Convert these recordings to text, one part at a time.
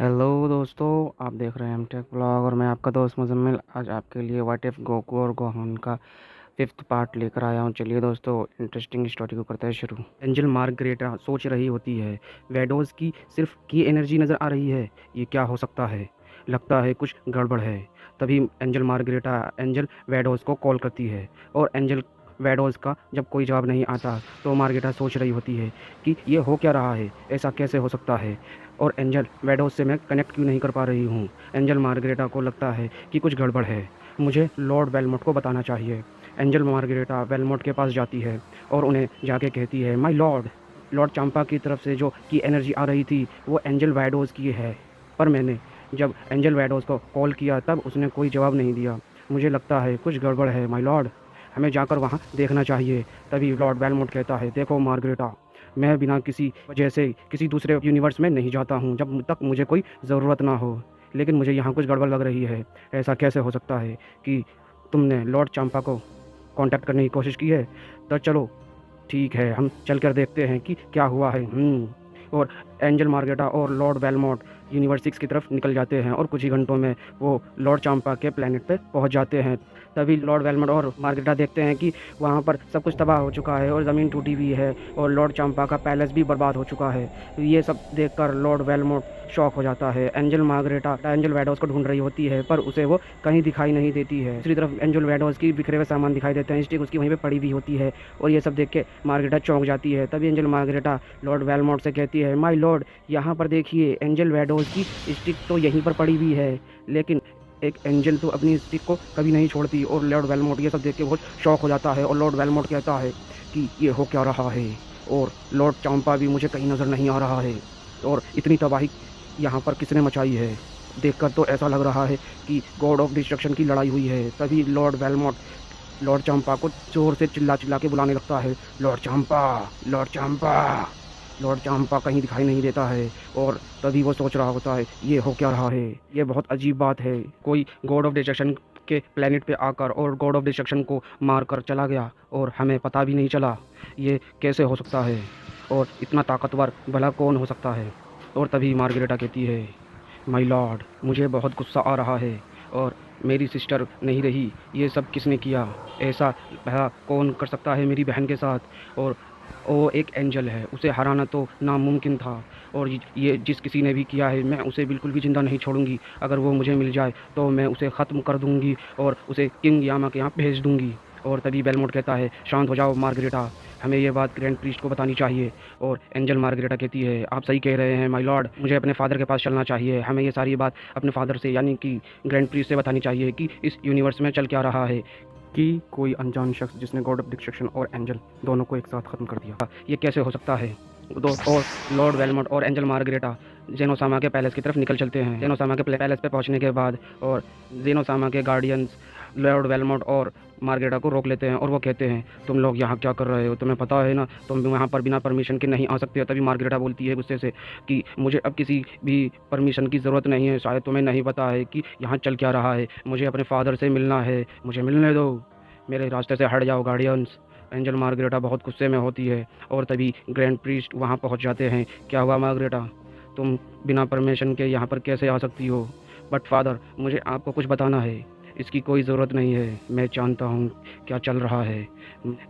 Hello दोस्तों, आप देख रहे हैं एम टेक ब्लॉग और मैं आपका दोस्त मुजम्मिल। आज आपके लिए व्हाट इफ गोकू और गोहान का फिफ्थ पार्ट लेकर आया हूँ। चलिए दोस्तों, इंटरेस्टिंग स्टोरी को करते हैं शुरू। एंजल मार्गरेटा सोच रही होती है, वैडोज की सिर्फ की एनर्जी नज़र आ रही है। ये क्या हो सकता है? लगता है कुछ गड़बड़ है। तभी एंजल मार्गरेटा एंजल वैडोज को कॉल करती है और एंजल वैडोज का जब कोई जवाब नहीं आता तो मार्गरेटा सोच रही होती है कि ये हो क्या रहा है, ऐसा कैसे हो सकता है और एंजल वैडोज से मैं कनेक्ट क्यों नहीं कर पा रही हूँ। एंजल मार्गरेटा को लगता है कि कुछ गड़बड़ है, मुझे लॉर्ड वेलमोट को बताना चाहिए। एंजल मार्गरेटा वेलमोट के पास जाती है और उन्हें जाके कहती है, माय लॉर्ड, लॉर्ड चांपा की तरफ से जो की एनर्जी आ रही थी वो एंजल वैडोज की है, पर मैंने जब एंजल वैडोज को कॉल किया तब उसने कोई जवाब नहीं दिया। मुझे लगता है कुछ गड़बड़ है माय लॉर्ड, हमें जाकर वहाँ देखना चाहिए। तभी लॉर्ड वेलमोट कहता है, देखो मार्गरेटा, मैं बिना किसी वजह से किसी दूसरे यूनिवर्स में नहीं जाता हूँ जब तक मुझे कोई ज़रूरत ना हो, लेकिन मुझे यहाँ कुछ गड़बड़ लग रही है। ऐसा कैसे हो सकता है कि तुमने लॉर्ड चांपा को कांटेक्ट करने की कोशिश की है? तो चलो ठीक है, हम चल कर देखते हैं कि क्या हुआ है। और एंजल मार्गरेटा और लॉर्ड वेलमोट यूनिवर्स 6 की तरफ निकल जाते हैं और कुछ ही घंटों में वो लॉर्ड चांपा के प्लेनेट पर पहुंच जाते हैं। तभी लॉर्ड वेलमोट और मार्गरेटा देखते हैं कि वहाँ पर सब कुछ तबाह हो चुका है और ज़मीन टूटी हुई है और लॉर्ड चांपा का पैलेस भी बर्बाद हो चुका है। ये सब देखकर लॉर्ड वेलमोट शॉक हो जाता है। एंजल मार्गरेटा एंजल वैडोज को ढूंढ रही होती है पर उसे वो कहीं दिखाई नहीं देती है। दूसरी तरफ एंजल वैडोज की बिखरे हुए सामान दिखाई देते हैं, स्टिक उसकी वहीं पे पड़ी हुई होती है और ये सब देख के मार्गरेटा चौंक जाती है। तभी एंजल मार्गरेटा लॉर्ड वेलमोट से कहती है, माय लॉर्ड, यहाँ पर देखिए, एंजल वैडोज की स्टिक तो यहीं पर पड़ी हुई है, लेकिन एक एंजल तो अपनी स्टिक को कभी नहीं छोड़ती। और लॉर्ड वेलमोट ये सब देख के बहुत शॉक हो जाता है और लॉर्ड वेलमोट कहता है कि ये हो क्या रहा है और लॉर्ड चांपा भी मुझे कहीं नज़र नहीं आ रहा है और इतनी तबाही यहाँ पर किसने मचाई है? देखकर तो ऐसा लग रहा है कि गॉड ऑफ डिस्ट्रक्शन की लड़ाई हुई है। तभी लॉर्ड वेलमोट लॉर्ड चांपा को जोर से चिल्ला चिल्ला के बुलाने लगता है, Lord Champa, Lord Champa. Lord Champa कहीं दिखाई नहीं देता है और तभी वो सोच रहा होता है, ये हो क्या रहा है? ये बहुत अजीब बात है, कोई गॉड ऑफ डिस्ट्रक्शन के प्लेनेट पे आकर और गॉड ऑफ डिस्ट्रक्शन को मार कर चला गया और हमें पता भी नहीं चला। ये कैसे हो सकता है और इतना ताकतवर भला कौन हो सकता है? और तभी मार्गरेटा कहती है, माय लॉर्ड, मुझे बहुत गुस्सा आ रहा है और मेरी सिस्टर नहीं रही, ये सब किसने किया? ऐसा भला कौन कर सकता है मेरी बहन के साथ? और वो एक एंजल है, उसे हराना तो नामुमकिन था और ये जिस किसी ने भी किया है मैं उसे बिल्कुल भी ज़िंदा नहीं छोड़ूंगी। अगर वो मुझे मिल जाए तो मैं उसे ख़त्म कर दूंगी और उसे किंग यामा के यहाँ भेज दूंगी। और तभी बेलमोट कहता है, शांत हो जाओ मार्गरेटा, हमें ये बात ग्रैंड प्रीस्ट को बतानी चाहिए। और एंजल मार्गरेटा कहती है, आप सही कह रहे हैं माय लॉर्ड, मुझे अपने फादर के पास चलना चाहिए। हमें ये सारी बात अपने फादर से यानी कि ग्रैंड प्रीस्ट से बतानी चाहिए कि इस यूनिवर्स में चल क्या रहा है कि कोई अनजान शख्स जिसने गॉड ऑफ डिस्ट्रक्शन और एंजल दोनों को एक साथ ख़त्म कर दिया। ये कैसे हो सकता है? और लॉर्ड वेलमोट और एंजल मार्गरेटा जेनोसामा के पैलेस की तरफ निकल चलते हैं। जेनोसामा के पैलेस पे पहुंचने के बाद और जेनोसामा के गार्डियंस लॉर्ड वेलमोट और मार्गरेटा को रोक लेते हैं और वो कहते हैं, तुम लोग यहाँ क्या कर रहे हो? तुम्हें पता है ना, तुम यहाँ पर बिना परमिशन के नहीं आ सकते हो। तभी मार्गरेटा बोलती है गुस्से से कि मुझे अब किसी भी परमिशन की ज़रूरत नहीं है, शायद तुम्हें नहीं पता है कि यहाँ चल क्या रहा है। मुझे अपने फादर से मिलना है, मुझे मिलने दो, मेरे रास्ते से हट जाओ गार्डियंस। एंजल मार्गरेटा बहुत गुस्से में होती है और तभी ग्रैंड प्रीस्ट वहाँ पहुँच जाते हैं। क्या हुआ मार्गरेटा, तुम बिना परमिशन के यहाँ पर कैसे आ सकती हो? बट फादर, मुझे आपको कुछ बताना है, इसकी कोई ज़रूरत नहीं है, मैं जानता हूँ क्या चल रहा है।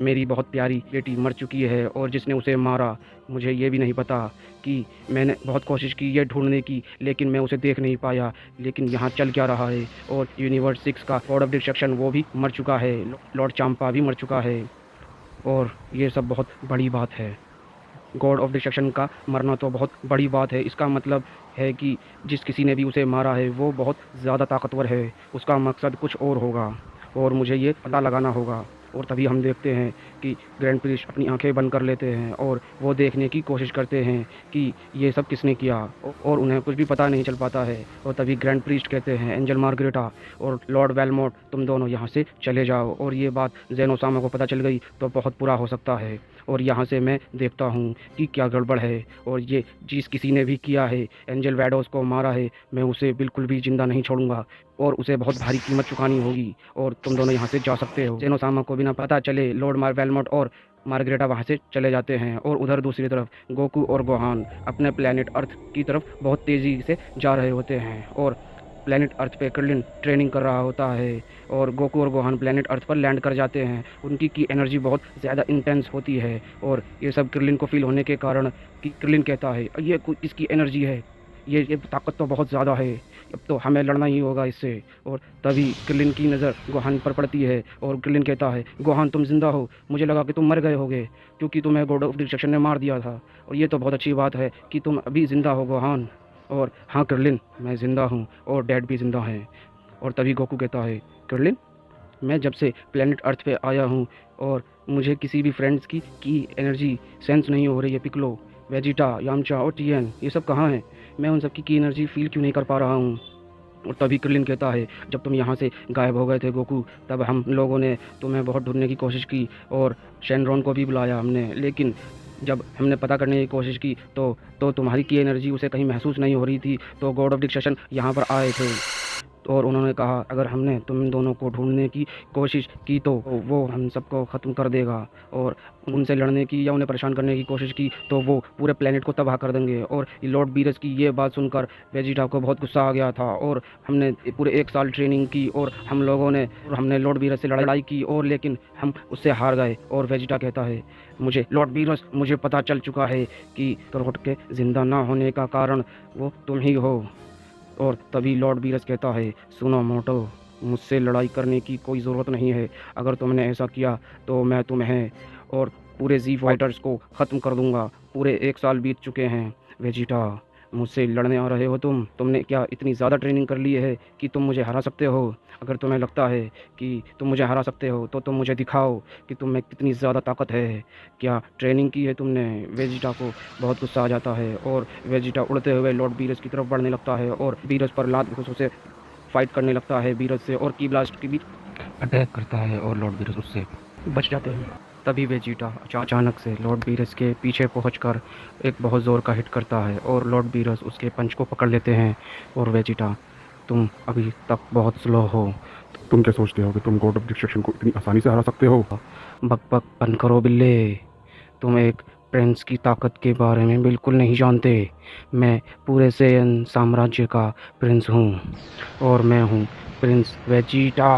मेरी बहुत प्यारी बेटी मर चुकी है और जिसने उसे मारा, मुझे ये भी नहीं पता कि मैंने बहुत कोशिश की ये ढूंढने की, लेकिन मैं उसे देख नहीं पाया। लेकिन यहाँ चल क्या रहा है? और यूनिवर्स 6 का गॉड ऑफ डिस्ट्रक्शन वो भी मर चुका है, लॉर्ड चांपा भी मर चुका है और ये सब बहुत बड़ी बात है। गॉड ऑफ डिस्ट्रक्शन का मरना तो बहुत बड़ी बात है, इसका मतलब है कि जिस किसी ने भी उसे मारा है वो बहुत ज़्यादा ताकतवर है, उसका मकसद कुछ और होगा और मुझे ये पता लगाना होगा। और तभी हम देखते हैं कि ग्रैंड प्रीस्ट अपनी आंखें बंद कर लेते हैं और वो देखने की कोशिश करते हैं कि ये सब किसने किया और उन्हें कुछ भी पता नहीं चल पाता है। और तभी ग्रैंड प्रीस्ट कहते हैं, एंजल मार्गरेटा और लॉर्ड वेलमोट, तुम दोनों यहाँ से चले जाओ। और ये बात जेनोसामा को पता चल गई तो बहुत बुरा हो सकता है और यहाँ से मैं देखता हूँ कि क्या गड़बड़ है। और ये जिस किसी ने भी किया है, एंजल वैडोज को मारा है, मैं उसे बिल्कुल भी ज़िंदा नहीं छोड़ूंगा और उसे बहुत भारी कीमत चुकानी होगी और तुम दोनों यहाँ से जा सकते हो। जेनोसामा को बिना पता चले लॉर्ड वेलमोट और मार्ग्रेटा वहाँ से चले जाते हैं और उधर दूसरी तरफ गोकू और गोहान अपने प्लेनेट अर्थ की तरफ बहुत तेज़ी से जा रहे होते हैं और प्लेनेट अर्थ पे क्रिलिन ट्रेनिंग कर रहा होता है और गोकू और गोहान प्लेनेट अर्थ पर लैंड कर जाते हैं। उनकी की एनर्जी बहुत ज़्यादा इंटेंस होती है और ये सब क्रिलिन को फील होने के कारण कि क्रिलिन कहता है ये कोई इसकी एनर्जी है, ये ताकत तो बहुत ज़्यादा है, अब तो हमें लड़ना ही होगा इससे। और तभी क्रिलिन की नज़र गोहान पर पड़ती है और क्रिलिन कहता है गोहान तुम जिंदा हो, मुझे लगा कि तुम मर गए होगे क्योंकि तुम्हें गॉड ऑफ डिस्ट्रक्शन ने मार दिया था और ये तो बहुत अच्छी बात है कि तुम अभी ज़िंदा हो गोहान। और हाँ क्रिलिन मैं ज़िंदा हूँ और डैड भी ज़िंदा है। और तभी गोकू कहता है क्रिलिन मैं जब से प्लेनेट अर्थ पे आया हूँ और मुझे किसी भी फ्रेंड्स की एनर्जी सेंस नहीं हो रही है। पिकलो, वेजिटा, यामचा और टीएन ये सब कहाँ हैं? मैं उन सब की एनर्जी फील क्यों नहीं कर पा रहा हूँ? और तभी क्रिलिन कहता है जब तुम यहाँ से गायब हो गए थे गोकू, तब हम लोगों ने तुम्हें बहुत ढूंढने की कोशिश की और शेनरॉन को भी बुलाया हमने, लेकिन जब हमने पता करने की कोशिश की तो तुम्हारी की एनर्जी उसे कहीं महसूस नहीं हो रही थी। तो गॉड ऑफ डिस्ट्रक्शन यहाँ पर आए थे और उन्होंने कहा अगर हमने तुम दोनों को ढूंढने की कोशिश की तो वो हम सबको ख़त्म कर देगा और उनसे लड़ने की या उन्हें परेशान करने की कोशिश की तो वो पूरे प्लेनेट को तबाह कर देंगे। और लॉर्ड बीरस की ये बात सुनकर वेजिटा को बहुत गुस्सा आ गया था और हमने पूरे 1 साल ट्रेनिंग की और हमने लॉर्ड बीरस से लड़ाई की और लेकिन हम उससे हार गए। और वेजिटा कहता है मुझे लॉर्ड बीरस मुझे पता चल चुका है कि क्रोट के ज़िंदा ना होने का कारण वो तुम ही हो। और तभी लॉर्ड बीरस कहता है सुनो मोटो, मुझसे लड़ाई करने की कोई ज़रूरत नहीं है। अगर तुमने ऐसा किया तो मैं तुम्हें और पूरे जी फाइटर्स को ख़त्म कर दूंगा। पूरे 1 साल बीत चुके हैं वेजिटा, मुझसे लड़ने आ रहे हो तुमने क्या इतनी ज़्यादा ट्रेनिंग कर ली है कि तुम मुझे हरा सकते हो? अगर तुम्हें लगता है कि तुम मुझे हरा सकते हो तो तुम मुझे दिखाओ कि तुम में कितनी ज़्यादा ताकत है, क्या ट्रेनिंग की है तुमने? वेजिटा को बहुत गुस्सा आ जाता है और वेजिटा उड़ते हुए लॉर्ड बीरस की तरफ बढ़ने लगता है और बीरस पर लात घुसों से फाइट करने लगता है बीरस से और की ब्लास्ट की भी अटैक करता है और लॉर्ड बीरस उससे बच जाते हैं। तभी वेजिटा अचानक से लॉर्ड बीरस के पीछे पहुंचकर एक बहुत ज़ोर का हिट करता है और लॉर्ड बीरस उसके पंच को पकड़ लेते हैं। और वेजिटा तुम अभी तक बहुत स्लो हो, तुम क्या सोचते हो कि तुम गॉड ऑफ डिस्ट्रक्शन को इतनी आसानी से हरा सकते हो? बक बक बंद करो बिल्ले, तुम एक प्रिंस की ताकत के बारे में बिल्कुल नहीं जानते। मैं पूरे सेयन साम्राज्य का प्रिंस हूँ और मैं हूँ प्रिंस वेजिटा।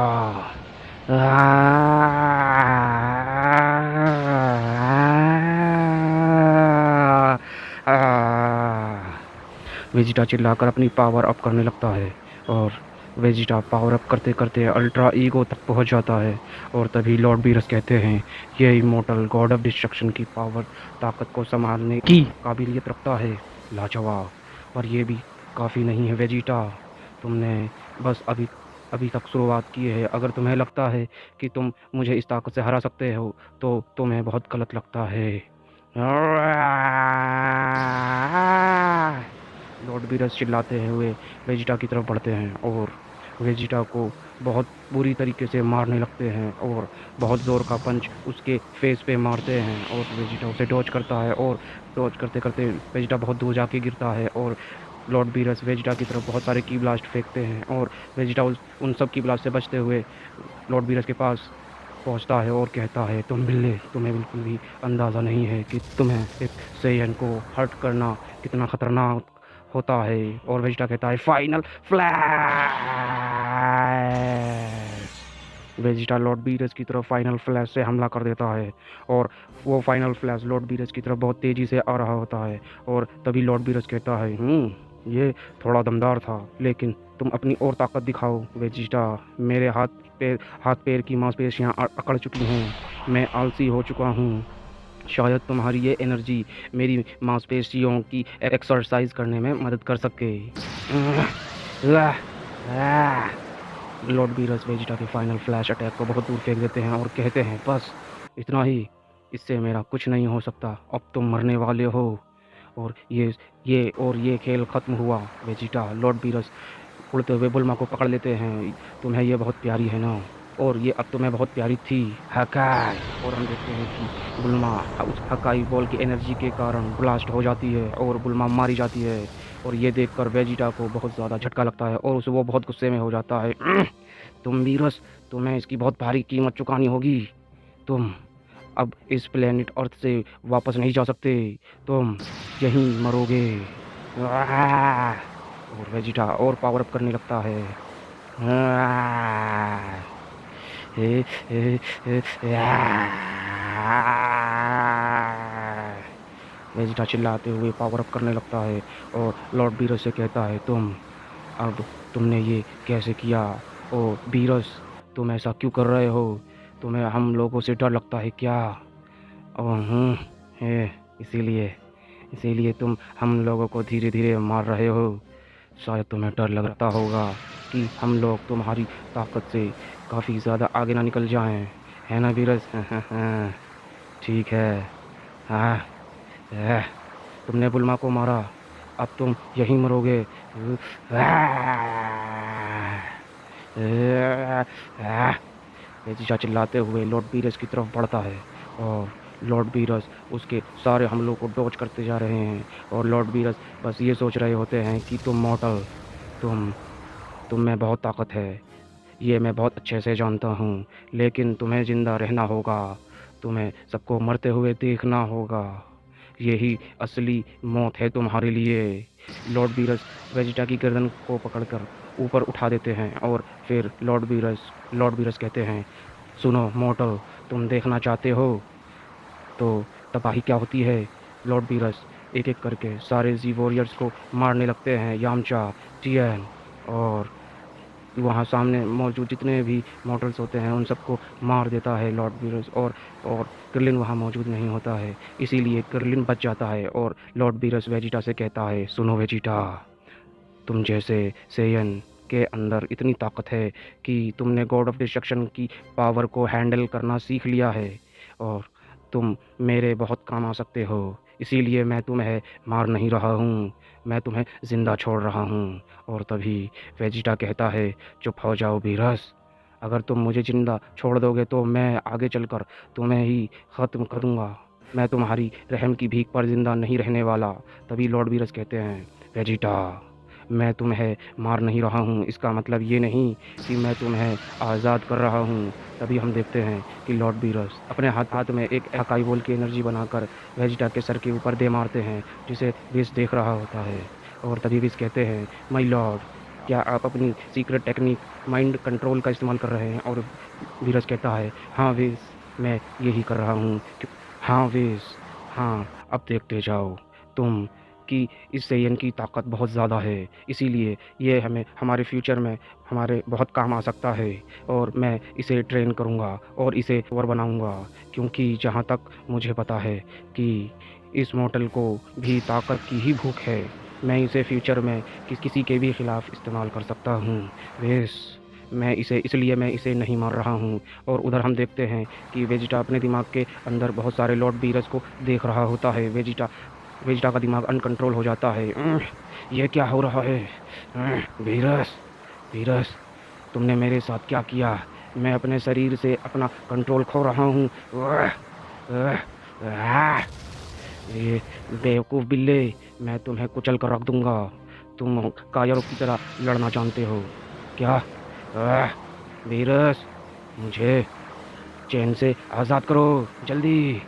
वेजिटा चिल्लाकर अपनी पावर अप करने लगता है और वेजिटा पावर अप करते करते अल्ट्रा ईगो तक पहुंच जाता है। और तभी लॉर्ड बीरस कहते हैं ये इमोर्टल गॉड ऑफ डिस्ट्रक्शन की पावर ताकत को संभालने की काबिलियत रखता है, लाजवाब। और ये भी काफ़ी नहीं है वेजिटा, तुमने बस अभी अभी तक शुरुआत की है। अगर तुम्हें लगता है कि तुम मुझे इस ताकत से हरा सकते हो तो तुम्हें बहुत गलत लगता है। लॉर्ड बीरस चिल्लाते हुए वेजिटा की तरफ बढ़ते हैं और वेजिटा को बहुत बुरी तरीके से मारने लगते हैं और बहुत ज़ोर का पंच उसके फेस पे मारते हैं और वेजिटा उसे डॉज करता है और डॉज करते करते वेजिटा बहुत दूर जाके गिरता है। और लॉर्ड बीरस वेजिटा की तरफ बहुत सारे की ब्लास्ट फेंकते हैं और वेजिटा उन सब की ब्लास्ट से बचते हुए लॉर्ड बीरस के पास पहुंचता है और कहता है तुम बिल्ले, तुम्हें बिल्कुल भी अंदाज़ा नहीं है कि तुम्हें एक सेयन को हर्ट करना कितना ख़तरनाक होता है। और वेजिटा कहता है final flash. Vegeta Lord Beerus की तरफ फाइनल फ्लैश से हमला कर देता है और वो फाइनल फ्लैश लॉर्ड बीरस की तरफ बहुत तेज़ी से आ रहा होता है। और तभी लॉर्ड बीरस कहता है ये थोड़ा दमदार था, लेकिन तुम अपनी और ताकत दिखाओ वेजिटा। मेरे हाथ पैर की मांसपेशियां अकड़ चुकी हैं, मैं आलसी हो चुका हूँ। शायद तुम्हारी ये एनर्जी मेरी मांसपेशियों की एक्सरसाइज करने में मदद कर सके। लॉर्ड बीरस वेजिटा के फाइनल फ्लैश अटैक को बहुत दूर फेंक देते हैं और कहते हैं बस इतना ही, इससे मेरा कुछ नहीं हो सकता, अब तुम मरने वाले हो। और ये खेल ख़त्म हुआ वेजिटा। लॉर्ड बीरस उड़ते हुए बुल्मा को पकड़ लेते हैं, तुम्हें ये बहुत प्यारी है ना, और ये अब तुम्हें बहुत प्यारी थी हकाई। और हम देखते हैं कि बुल्मा उस हकाई बॉल की एनर्जी के कारण ब्लास्ट हो जाती है और बुल्मा मारी जाती है। और ये देखकर वेजिटा को बहुत ज़्यादा झटका लगता है और उसे वो बहुत गुस्से में हो जाता है तुम बीरस, तुम्हें इसकी बहुत भारी कीमत चुकानी होगी। तुम अब इस प्लेनेट अर्थ से वापस नहीं जा सकते, तुम यहीं मरोगे। आह! और वेजिटा और पावर अप करने लगता है। आह! ए, ए, आह! वेजिटा चिल्लाते हुए पावर अप करने लगता है और लॉर्ड बीरस से कहता है, अब तुमने ये कैसे किया? ओ बीरस, तुम ऐसा क्यों कर रहे हो? तुम्हें हम लोगों से डर लगता है क्या? है, इसीलिए इसीलिए तुम हम लोगों को धीरे धीरे मार रहे हो। शायद तुम्हें डर लगता होगा कि हम लोग तुम्हारी ताकत से काफ़ी ज़्यादा आगे ना निकल जाएं, है ना बीरस? ठीक है। हाँ। एह, तुमने बुल्मा को मारा, अब तुम यहीं मरोगे। वेजिटा चिल्लाते हुए लॉर्ड बीरस की तरफ बढ़ता है और लॉर्ड बीरस उसके सारे हमलों को डॉज करते जा रहे हैं और लॉर्ड बीरस बस ये सोच रहे होते हैं कि तुम मॉर्टल, तुम तुम में बहुत ताकत है, ये मैं बहुत अच्छे से जानता हूँ, लेकिन तुम्हें ज़िंदा रहना होगा, तुम्हें सबको मरते हुए देखना होगा, यही असली मौत है तुम्हारे लिए। लॉर्ड बीरस वेजिटा की गर्दन को पकड़कर ऊपर उठा देते हैं और फिर लॉर्ड बीरस कहते हैं, सुनो मॉर्टल, तुम देखना चाहते हो तो तबाही क्या होती है? लॉर्ड बीरस एक-एक करके सारे ज़ी वॉरियर्स को मारने लगते हैं, यामचा, टिएन और वहाँ सामने मौजूद जितने भी मॉडल्स होते हैं उन सबको मार देता है लॉर्ड बीरस और क्रिलिन वहाँ मौजूद नहीं होता है, इसीलिए क्रिलिन बच जाता है और लॉर्ड बीरस वेजिटा से कहता है, सुनो वेजिटा, तुम जैसे सेयन के अंदर इतनी ताकत है कि तुमने गॉड ऑफ डिस्ट्रक्शन की पावर को हैंडल करना सीख लिया है और तुम मेरे बहुत काम आ सकते हो, इसीलिए मैं तुम्हें मार नहीं रहा हूँ, मैं तुम्हें ज़िंदा छोड़ रहा हूँ। और तभी वेजिटा कहता है, चुप हो जाओ बीरस, अगर तुम मुझे ज़िंदा छोड़ दोगे तो मैं आगे चलकर तुम्हें ही ख़त्म करूँगा, मैं तुम्हारी रहम की भीख पर ज़िंदा नहीं रहने वाला। तभी लॉर्ड बीरस कहते हैं, वेजिटा, मैं तुम्हें मार नहीं रहा हूँ, इसका मतलब ये नहीं कि मैं तुम्हें आज़ाद कर रहा हूँ। तभी हम देखते हैं कि लॉर्ड बीरस अपने हाथ में एक अकाई बोल की एनर्जी बनाकर वेजिटा के सर के ऊपर दे मारते हैं, जिसे विस देख रहा होता है और तभी विस कहते हैं, माय लॉर्ड, क्या आप अपनी सीक्रेट टेक्निक माइंड कंट्रोल का इस्तेमाल कर रहे हैं? और बीरस कहता है, हाँ विस, मैं यही कर रहा हूँ। हाँ विस, हाँ, अब देखते जाओ तुम कि इस सेयन की ताकत बहुत ज़्यादा है, इसीलिए ये हमें हमारे फ्यूचर में हमारे बहुत काम आ सकता है और मैं इसे ट्रेन करूँगा और इसे पावर बनाऊँगा, क्योंकि जहाँ तक मुझे पता है कि इस मॉडल को भी ताकत की ही भूख है। मैं इसे फ्यूचर में किसी के भी खिलाफ इस्तेमाल कर सकता हूँ। बेस मैं इसे नहीं मार रहा हूँ। और उधर हम देखते हैं कि वेजिटा अपने दिमाग के अंदर बहुत सारे लॉर्ड बीरस को देख रहा होता है। वेजिटा का दिमाग अनकंट्रोल हो जाता है। ये क्या हो रहा है? बीरस, बीरस, तुमने मेरे साथ क्या किया? मैं अपने शरीर से अपना कंट्रोल खो रहा हूँ। ये बेवकूफ़ बिल्ले, मैं तुम्हें कुचल कर रख दूँगा। तुम कायरों की तरह लड़ना जानते हो क्या? वीरस, मुझे चैन से आज़ाद करो, जल्दी।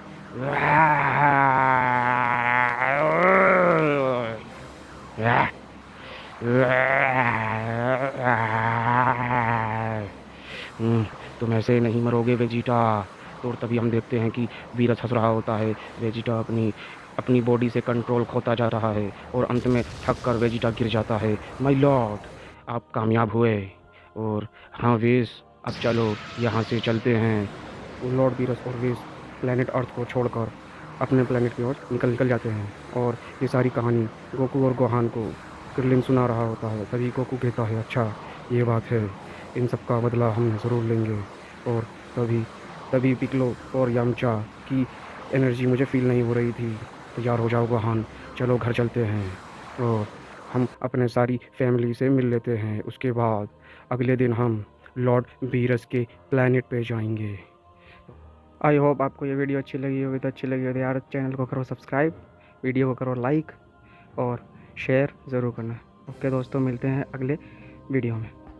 तुम ऐसे नहीं मरोगे वेजिटा। तो तभी हम देखते हैं कि वीरस हंस रहा होता है। वेजिटा अपनी अपनी बॉडी से कंट्रोल खोता जा रहा है और अंत में थक कर वेजिटा गिर जाता है। माय लॉर्ड, आप कामयाब हुए। और हाँ वीस, अब चलो यहाँ से चलते हैं। लॉर्ड वीरस और वीस प्लेनेट अर्थ को छोड़कर अपने प्लेनेट की ओर निकल जाते हैं और ये सारी कहानी गोकू और गोहान को क्रिलिन सुना रहा होता है। तभी गोकू कहता है, अच्छा ये बात है, इन सब का बदला हम ज़रूर लेंगे। और तभी तभी पिक्लो और यामचा की एनर्जी मुझे फील नहीं हो रही थी। तैयार हो जाओ गोहान, चलो घर चलते हैं और हम अपने सारी फैमिली से मिल लेते हैं। उसके बाद अगले दिन हम लॉर्ड वीरस के प्लेनेट पे जाएंगे। आई होप आपको ये वीडियो अच्छी लगी होगी। तो अच्छी लगी हो तो यार चैनल को करो सब्सक्राइब, वीडियो को करो लाइक और शेयर ज़रूर करना। ओके दोस्तों, मिलते हैं अगले वीडियो में।